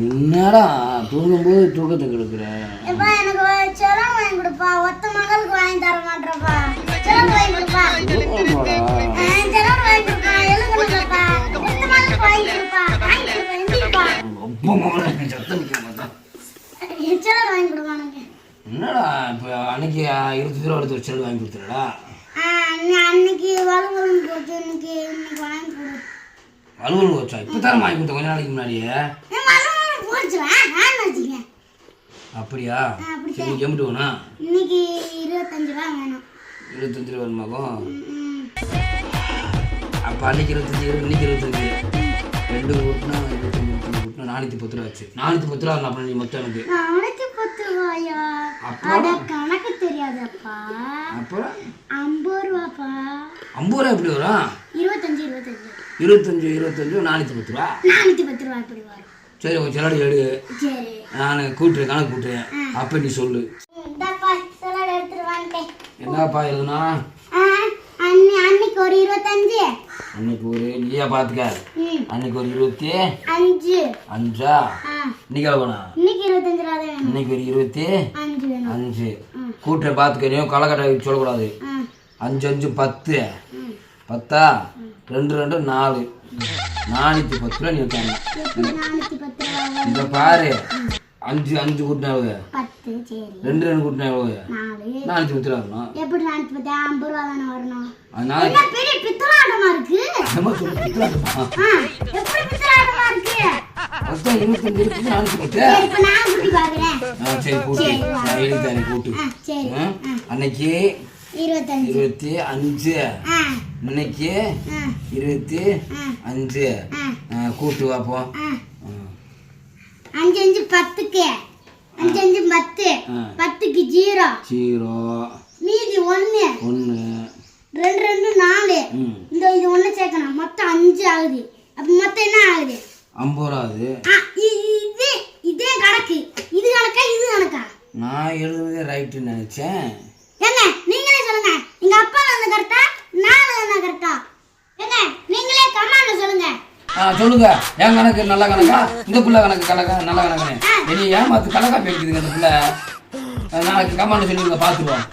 என்னடா தூங்கும்போது தூக்கத்தை கெடுக்கிற? எனக்கு செலவு வாங்கி கொடுப்பா. ஒத்த மகளுக்கு வாங்கி தர மாட்டேப்பா. செலவு வாங்கி கொடுப்பா. செலவு வாங்கி கொடுப்பா. எழுதுப்பா. ஒத்த மகளுக்கு வாங்கி கொடுப்பா. வாங்கி கொடுப்பா. எந்திரிப்பா. செலவு வாங்கி கொடுப்பா. என்னடா இப்போ அன்னைக்கு 20 ரூபா எடுத்து செலவு வாங்கி கொடுத்துடா? அன்னைக்கு வலுவலுன்னு போச்சு. இன்னைக்கு வாங்கி கொடு. வலுவலு வச்சா இப்போ தானே வாங்கி கொடுத்தேன் கொஞ்ச நாளைக்கு முன்னாடியே. அப்படியா? சரி எம்பிட்டு வேணும்? இன்னைக்கு 25 ரூபா வேணும். 25 ரூபா வேணுமாக்கும்? அப்போ அன்னைக்கு 25, இன்னைக்கு 25. 2 கூட்டினா 410 ரூபா ஆச்சு. 410 ரூபா அப்புறம் நீ மொத்தம் எனக்கு 410 ரூபாயா? அட கணக்கு தெரியாதப்பா. அப்புறம் 50 ரூபாப்பா. 50 ரூபா எப்படி வரும்? 25 410 ரூபா. 410 ரூபா எப்படி வரும்? சரி உன் செலவு எடு. சரி நான் கூட்டுறேன், கணக்கு கூட்டுறேன். அப்போ நீ சொல்லு. இந்தாப்பா செலவு எடுத்துட்டு வந்துட்டேன். என்னப்பா எழுதுனா? அன்னைக்கு ஒரு 25. அன்னைக்கு ஒரு நீயா பார்த்துக்க. அன்னைக்கு ஒரு 25. 5 இன்னைக்கு எவ்வளோ? இன்னைக்கு 25 ரூபா வேணும். இன்னைக்கு ஒரு 25 வேணும். 5 கூட்டுற பார்த்துக்க. நீ களைக்கட்டை சொல்லக்கூடாது. 5 5 10. 10 2 2 4 410 ரூபா நீ வைக்காங்க. இந்த பாரு 5 5 கூட்டினா எவ்வளவு? 10. சரி 2 2 கூட்டினா எவ்வளவு? 410 ரூபா வரணும். எப்படி 410? 50 ரூபா தானே வரணும். அதனால என்ன பெரிய பித்தலாட்டமா இருக்கு? நம்ம சொல்ல பித்தலாட்டமா? எப்படி பித்தலாட்டமா இருக்கு? அதான் 25 இருக்கு 410. சரி இப்ப நான் கூட்டி பாக்குறேன். சரி கூட்டி. நான் எழுதிட்டேன் கூட்டி. சரி அன்னைக்கு 25. இன்னைக்கு 25. கூட்டு வாப்போம். 5 5 10க்கு 5 5 10. 10க்கு 0 மீதி 1 2 2 4. இந்த இது 1 சேர்க்கணும். மொத்தம் 5 ஆகுது. அப்ப மொத்தம் என்ன ஆகுது? 50 ரூபா ஆகுது. இதே கணக்கு. இது கணக்கா இது கணக்கா? நான் எழுதுனதே ரைட்டு நினைச்சேன். ஏங்க நீங்களே சொல்லுங்க. எங்க அப்பா வந்து கரெக்டா நான் என்ன கரெக்டா? ஏங்க நீங்களே கமெண்ட்ல சொல்லுங்க. சொல்லுங்க. என் கணக்கு நல்ல கணக்கா? இந்த புள்ள கணக்கு கணக்கா நல்ல கணக்கு? நீ ஏமாத்து கணக்கா பேசுதுங்க இந்த புள்ள. நாளைக்கு கமெண்ட் சொல்லுங்க பார்த்துருவோம்.